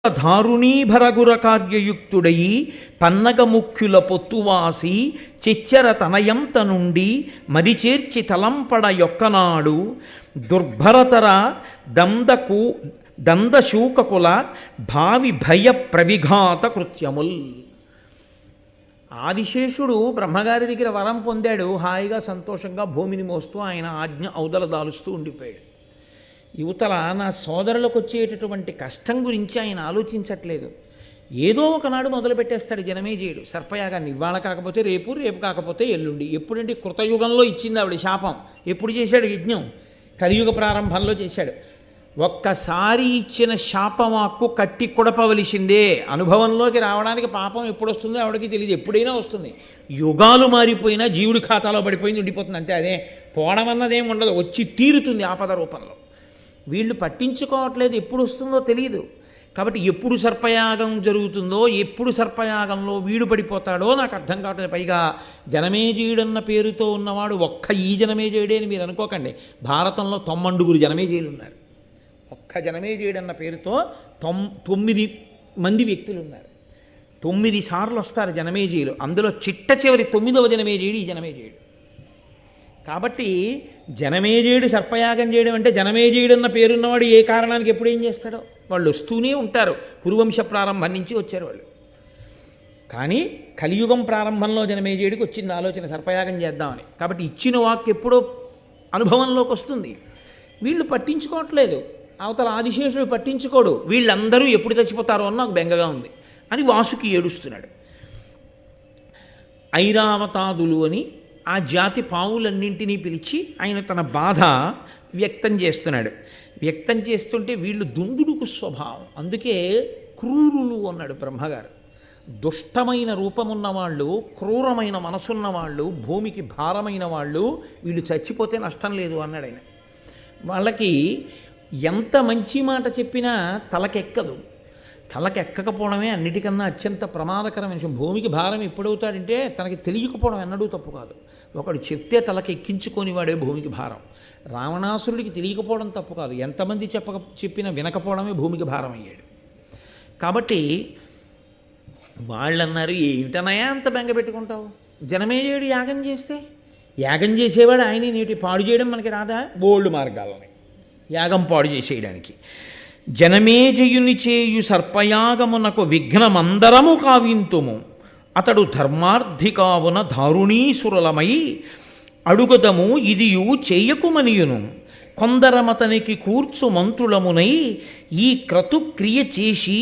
ధారుణీభరగుర కార్యయుక్తుడయి పన్నగముఖ్యుల పొత్తువాసి చిచ్చర తనయంత నుండి మదిచేర్చి తలంపడ యొక్కనాడు దుర్భరతర దందకు దందశూకకుల భావి భయ ప్రవిఘాత కృత్యముల్. ఆదిశేషుడు బ్రహ్మగారి దగ్గర వరం పొందాడు. హాయిగా సంతోషంగా భూమిని మోస్తూ ఆయన ఆజ్ఞ ఔదల దాలుస్తూ ఉండిపోయాడు. యువతల నా సోదరులకు వచ్చేటటువంటి కష్టం గురించి ఆయన ఆలోచించట్లేదు. ఏదో ఒకనాడు మొదలు పెట్టేస్తాడు జనమేజయుడు సర్పయాగాన్ని. ఇవాళ కాకపోతే రేపు, రేపు కాకపోతే ఎల్లుండి. ఎప్పుడంటే కృతయుగంలో ఇచ్చింది ఆవిడ శాపం. ఎప్పుడు చేశాడు యజ్ఞం? కలియుగ ప్రారంభంలో చేశాడు. ఒక్కసారి ఇచ్చిన శాపమాక్కు కట్టి కొడపవలసిందే. అనుభవంలోకి రావడానికి పాపం ఎప్పుడు వస్తుందో ఆవిడకి తెలియదు. ఎప్పుడైనా వస్తుంది. యుగాలు మారిపోయినా జీవుడి ఖాతాలో పడిపోయింది ఉండిపోతుంది అంతే. అదే పోవడం అన్నదేం ఉండదు, వచ్చి తీరుతుంది ఆపద రూపంలో. వీళ్ళు పట్టించుకోవట్లేదు, ఎప్పుడు వస్తుందో తెలియదు. కాబట్టి ఎప్పుడు సర్పయాగం జరుగుతుందో, ఎప్పుడు సర్పయాగంలో వీడు పడిపోతాడో నాకు అర్థం కావట్లేదు. పైగా జనమేజయుడన్న పేరుతో ఉన్నవాడు ఒక్క ఈ జనమేజయుడే అని మీరు అనుకోకండి. భారతంలో 90 జనమేజయులు ఉన్నారు. ఒక్క జనమేజయుడన్న పేరుతో 9 మంది వ్యక్తులు ఉన్నారు. 9 సార్లు వస్తారు జనమేజయులు. అందులో చిట్ట చివరి 9వ జనమేజయుడు ఈ జనమేజయుడు. కాబట్టి జనమేజయుడు సర్పయాగం చేయడం అంటే జనమేజయుడు అన్న పేరున్నవాడు ఏ కారణానికి ఎప్పుడు ఏం చేస్తాడో వాళ్ళు వస్తూనే ఉంటారు. పురువంశ ప్రారంభం నుంచి వచ్చారు వాళ్ళు. కానీ కలియుగం ప్రారంభంలో జనమేజయుడికి వచ్చింది ఆలోచన సర్పయాగం చేద్దామని. కాబట్టి ఇచ్చిన వాక్కు ఎప్పుడో అనుభవంలోకి వస్తుంది. వీళ్ళు పట్టించుకోవట్లేదు. అవతల ఆదిశేషుడు పట్టించుకోడు. వీళ్ళందరూ ఎప్పుడు చచ్చిపోతారో అని నాకు బెంగగా ఉంది అని వాసుకి ఏడుస్తున్నాడు. ఐరావతాదులు అని ఆ జాతి పావులన్నింటినీ పిలిచి ఆయన తన బాధ వ్యక్తం చేస్తున్నాడు. వ్యక్తం చేస్తుంటే వీళ్ళు దుందుడుకు స్వభావం, అందుకే క్రూరులు అన్నాడు బ్రహ్మగారు. దుష్టమైన రూపమున్న వాళ్ళు, క్రూరమైన మనసున్న వాళ్ళు, భూమికి భారమైన వాళ్ళు, వీళ్ళు చచ్చిపోతే నష్టం లేదు అన్నాడు ఆయన. వాళ్ళకి ఎంత మంచి మాట చెప్పినా తలకెక్కదు. తలకెక్కకపోవడమే అన్నిటికన్నా అత్యంత ప్రమాదకరమైన విషయం. భూమికి భారం ఎప్పుడవుతాడంటే తనకి తెలియకపోవడం ఎన్నడూ తప్పు కాదు. ఒకడు చెప్తే తలకి ఎక్కించుకొని వాడే భూమికి భారం. రావణాసురుడికి తెలియకపోవడం తప్పు కాదు. ఎంతమంది చెప్పినా వినకపోవడమే భూమికి భారం అయ్యాడు. కాబట్టి వాళ్ళన్నారు, ఏమిటనయా అంత బెంగ పెట్టుకుంటావు? జనమేజయుడు యాగం చేస్తే యాగం చేసేవాడు ఆయనే. నేటి పాడు చేయడం మనకి రాదా? బోల్డ్ మార్గాలని యాగం పాడు చేసేయడానికి. జనమేజయుని చేయు సర్పయాగమునకు విఘ్నమందరము కావింతుము, అతడు ధర్మార్థి కావున దారుణీసురలమై అడుగదము ఇదియు చేయకుమనియును. కొందరమతనికి కూర్చు మంత్రులమునై ఈ క్రతుక్రియ చేసి